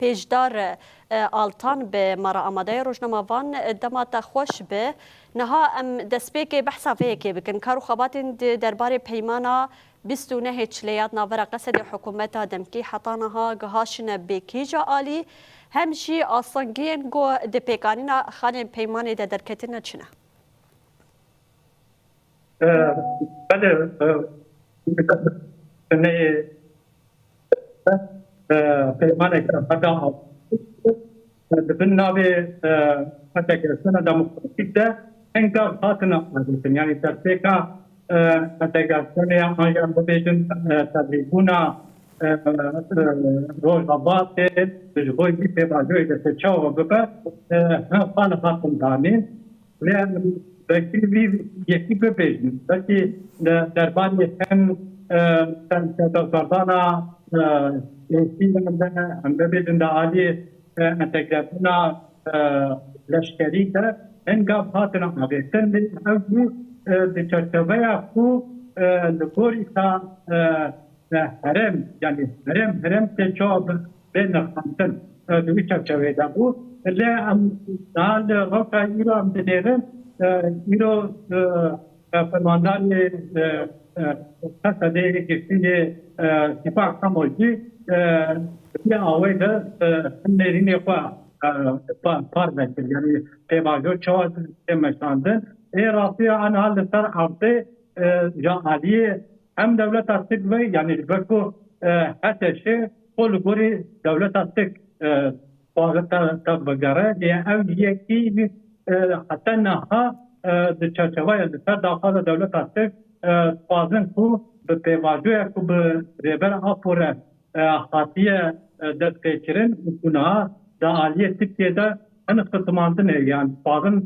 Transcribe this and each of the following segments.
پیشدار آلتان به مرا آماده روزنامه‌وان دمات خوش به نها ام دسپیک بحثا فیکی بکن کارو خبات درباره پیمانا 29 چلیات ناور قصد حکومت دمکی حطانها گهاشن بکیجا آلی همشی آسانگین گو دپیکانینا خانه پیمان در درکتنا چنه؟ بله نه پیمان اکرام دبن ناوی اتگرسنا دموکراتیک ده انگار خاطنا آدیسن یعنی ترسیکا اتگرسنا آنجا ببیجن تدریبونا روز آباد بجبوی بی پیمانجوی دست چاو ببه هم خال خاطن دانین لیان یکی ببیجن بلکه درباری هم تدردانا هم ببیجن دا آلی انتگراتنا لشکری ده انگار خاطنا آدیسن لیان اوی بچرچوه خو لگوری تا هرم يعني هرم تجاب بين الخمسين دويتشا شويدا بو لا ام دال روكا يرو ام ديرن يرو فرماندار قصدي كيفية دفاع كموجي في أويدا نرين يقع بارمنت يعني تباجو شو تمشاندن رافع عن هالسر عرضه جالية هم دولت استق وی یعنی بکو حتی شی قول گوری دولت استق باغت تا بگره یا او یکی حتی نها دچارچوای دسر داخل دولت استق بازن کو به پیواجوی کو به ریبر آپور خاطیه دست پیچرن کنها دا عالیه سکیه دا ان خطماندنه یعنی بازن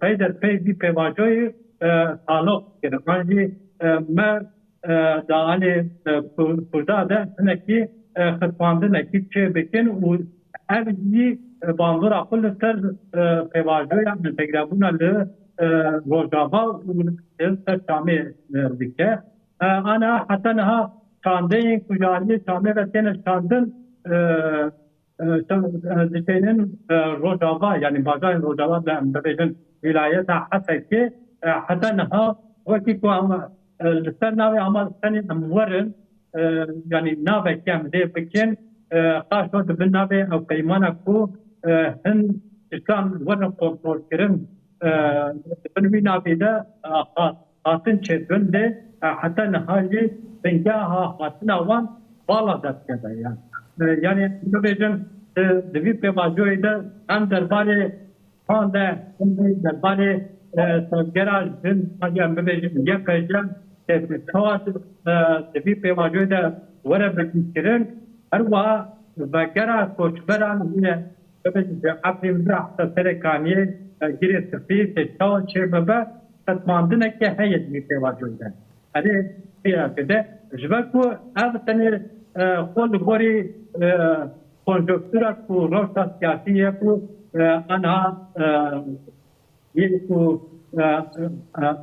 پی در پی بی پیواجوی تعلق کرده ما دالی پردا ده نکی خطواندن نکی چه بکن و اولی بانظر اقل سر پیواجوی انتگرابونا ل روجابا و سر شامی بکه انا حتی نها شانده کجالی شامی و تین شاندن دشینن روجابا یعنی بازار روجابا ببیشن ولایت حتی که حتی نها وقتی که لسر ناوی عمل سنی امورن یعنی ناوی کم ده بکن خاص وقت بن ناوی او پیمانا کو هن اسلام ورن کنترول کرن بنوی ناوی ده خاطن چیزن ده حتی نهایی بنجاها خاطن اوان بالا دست کرده یعنی نویجن دوی پیماجوی ده هم درباره خان ده هم درباره سالگرد جن مجمع ببیجن یک جن تواس دبی پیماجوی ده وره بکیرن هر وا بگرا کوچبران نه ببیجن اپری مزرع سرکانیه گیری سفیر تاو چه ببه تطماندنه که هیچ می پیماجوی ده هره پیرا کده جبکو افتنی خود گوری کنجکتورا کو روشا سیاسیه کو آنها یکو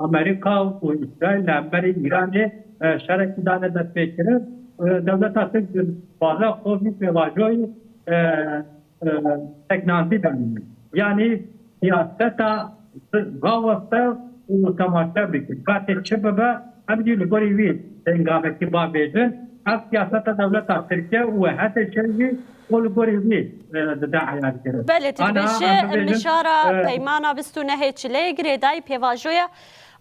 امریکا و اسرائیل امری ایران شرکی دانه دست پیکره دولت اصلا بالا خوبی پیواجوی تکنازی دانه یعنی سیاستا غاوسته و تماشا بکن کاتی چه ببه همجی لگوری وی انگامه که با بیجن از سیاستا دولت ترکیه و حتی چنگی قول گوری وی دعایات کرد. بله تدبیشه مشاره پیمانا 29 چلی گریدای پیواجویا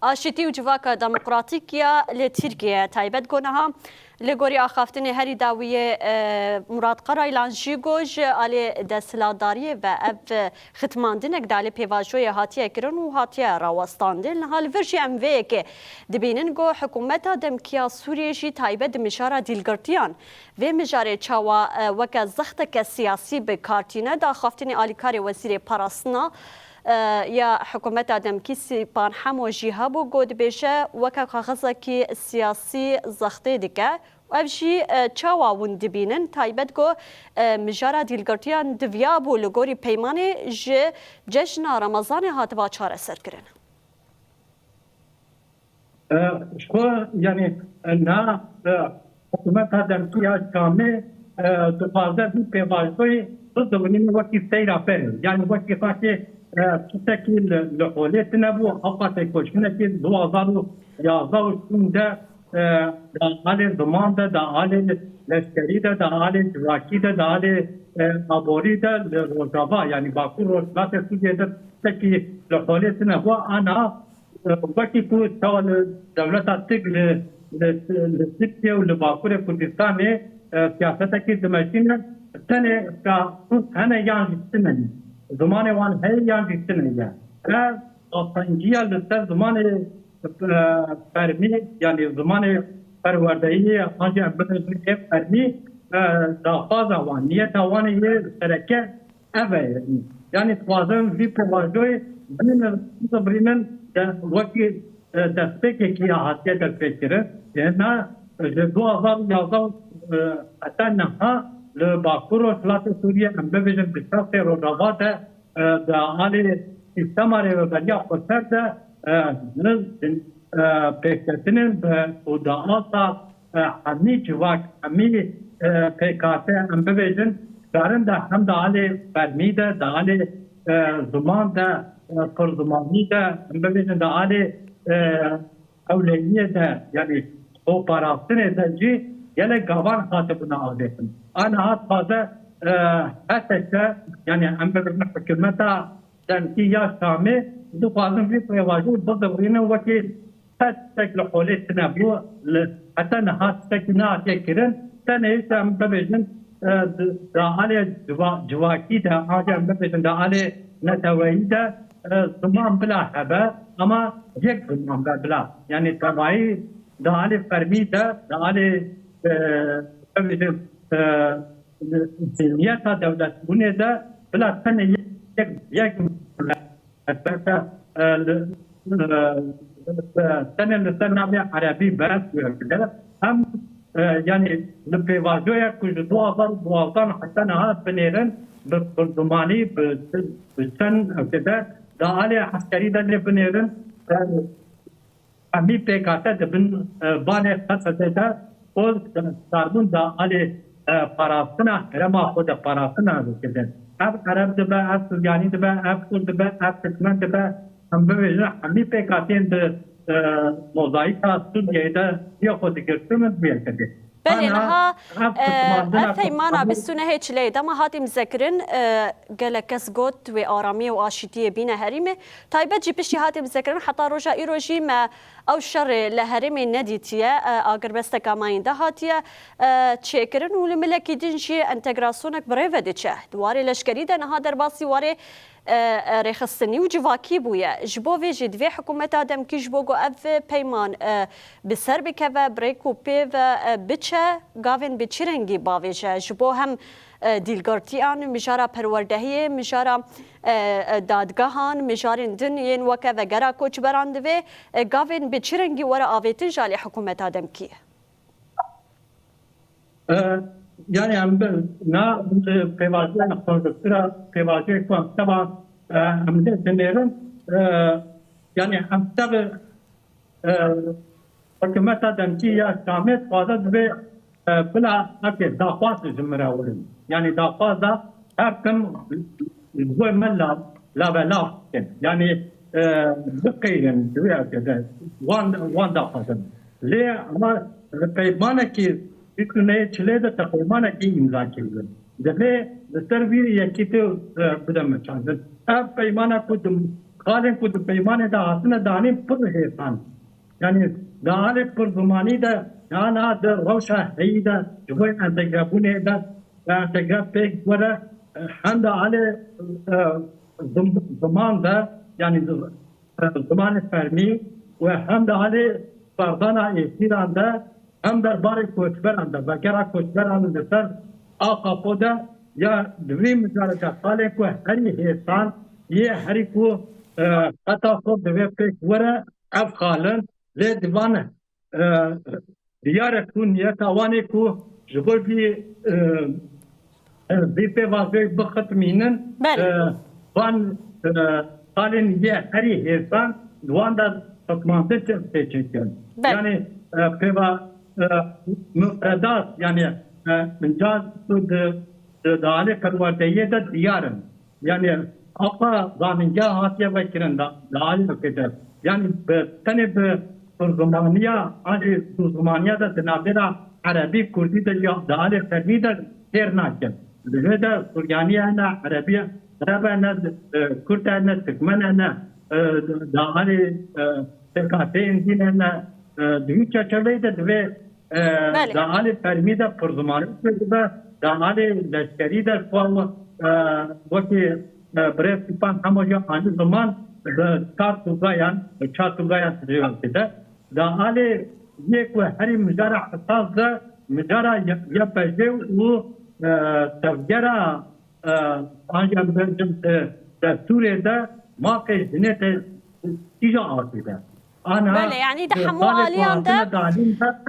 آشتی و جواکا دموکراتیکیا لترکیه تایبت گونها لگوری آخافتن هری داویه مراد قرای لانجی گوش آلی دستلاداری و اف ختماندنک دالی پیواجوی هاتیه کرن و هاتیه راوستاندن حال ورشی اموه که دبینن گو حکومت دمکیا سوریشی تایبت مشاره دیلگرتیان و مجاره چاوا وکا زختک سیاسی به کارتینه دا خافتن آلیکاری وزیر پاراسنا یا حکومت دمکی سیپان همو جیها بو گود بیشه وکا کاغذا کی سیاسی زخته دیگه و افشی چاوا ون دبینن تایبت گو مجارا دیلگرتیان دویا بو لگوری پیمانی جشن رمضان هاتوا چاره سر کرن شو يعني انها حكومتها دمكيه كامله dixwaze vî pêvajoyê bidibînin wekî seyra berê. Yani wekî xaçê tiştekî li holê tinebû hewqatê koçkinekê 2011 de da alê ziman de, da alê leşkerî de, da alê civakî de, da alê aborî de li Rojava yani Bakur Rojhilatê Sûriyê de tiştekî li holê tinebû ana wekî ku çawa li dewleta Tirk li Tirkiye û li Bakurê Kurdistanê siyasetekî dimeşîne tenê hene yan jî tune zimanê wan heye yan jî tune ye. Ev asangiya li ser zimanê fermî yani zimanê perwerdeyî ancî em bidin ev fermî daxwaza wan niyeta wan yê sereke ev e yani dixwazin vî pêvajoyê birînin wekî destpêkekî hatiye derpêkirin hêna ji 2011 heta niha li Bakur Rojhilatê Sûriyê em bibêjin bi şerxê Rojava de da alê sîstema rêveberiya xweser de pêketinin û da asa hemî civak hemî PKK em bibêjin karin de hem da alê fermî de da alê ziman de pirzimanî de em bibêjin da alê ewleyiyê de yani operastinê de jî gelek gavan hatibine avêtin. Ana hat taze her teke yani em bibêjin hikûmeta denkî ya Şamê dixwazin vî pêvajî bidibînin wekî tek li holê tinebû heta niha tiştekî nehatiye kirin tenê em bibêjin da alê civakî de ancî em bibêjin da alê neteweyî de ziman bila hebe ama yek ziman be bila yani temayî da alê fermî de da alê bibêjin zihniyeta dewletbûnê de bila tenê yek tenê li ser navê Erebî beres bûye hem yani li pêvajoya ku ji 2012 heta niha binêrin bi pirzimanî bi çend de da alê heskerî de lê binêrin hemî PKK dibin banê xesetê de darbûn da alê parastina herêma xwe de parastina dikidin. Ev Ereb dibe, ev Suryanî dibe, ev Kurd dibe, ev Türkmen dibe em bibêjin hemî PKK'ên di mozayîka Sûriyeyê de ya xwe digirtin bûye kedê. Belê niha ev peymana bistûne hêç lê dema hatî zekirin gelek kes got wê aramiyê û aşîtiyê bîne herîmê taybet jî piştî hatî zekirin heta roja îro jî me ew şerê li herêmê nedîtiye agirbesteka mayînde hatiye çêkirin û li milekî din jî entegrasyonek bi rêve ve diçe. Warê leşkerî de niha derbasî warê rêxistinî û civakî bûye. Ji bo vê jî divê hikûmeta demkî ji bo ku ev peyman bi ser bikeve birêk û pêv biçe gavên bi çi rengî bavêje ji bo hem dîlgirtiyan mijara perwerdehiyê mijara dadgehan mijarên din yên weke vegera koçberan divê gavên bi çi rengî were avêtin ji alê hikûmeta demkî. Yani em na pêvajoya konjüktüra pêvajoyê ku em teva em lê dinêrin yani em tevê hikûmeta demkî ya Şamê dixwaze divê bila hekê daxwaz ji min re werin. Yani daxwaza her kim wê min lavelav bikin. Yani biqîrin divê hekê de wan daxwazin. Lê ama peymanekî Bütünlüğe çile de takılmanaki imza çizdi. Devlet servi yakiti bidem çandı. Ev peymana kudum, kalen kudum peymana da aslında dani pır hesan. Yani dani pır zamanı da yana da roşa heyda juve entegrabune da entegrab pek vara hem de ale zamanda yani zamanı fermi ve hem de ale pardana esiranda hem derbarê koçberan de vekera koçberan li ser a qapo de ya divê mijareke xalê ku herî hêsan yê herî ku heta xwe divê pêk were ev xalin lê divan diyarek ku niyeta wanê ku ji bo vî pêvajoyê bixitmînin van xalên yê herî hêsan wan de hikûmetê tê çêkirin. Yani pêva müfredat yani منجاز داله پروردهیه ده دیارن یعنی اپا زامنجا هاتیه وکرن داله کده یعنی تنه به ترجمانیا آنی ترجمانیا ده دنابرا عربی کردی ده یا داله فرمی ده تیر ناکن ده سوریانی انا عربی عربی انا کرد انا تکمن انا داله تکاته اندین انا دوی چچلی ده دوی داله فرمی ده ترجمانی ده داله لشکری ده فوق وقتی برای سپاه همونجا آن زمان چهار توگایان سریع شده. داله یک و هری مجرا حساس ده مجرا یا بجه و تفجرا آنجا برجم دستوره ده ما که جنت ایجا آسیده. بله یعنی ده همو آلیان ده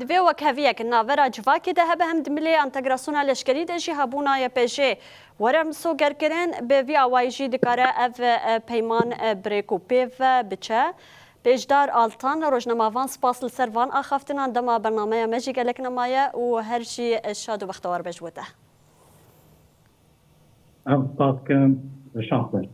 دوی وکهویه که ناورا جواکی ده هبه هم دملی انتگراسیون لشکری ده جی هبونا یا پیشه ورم سو گرکرین به وی آوایجی دکاره اف پیمان بریکو پیو بچه پیشدار آلتان روزنامه‌وان سپاس لسروان آخافتنان دما برنامه مجی گلک نمایه و هر چی شاد و بختوار بجوده. سپاس کن شانس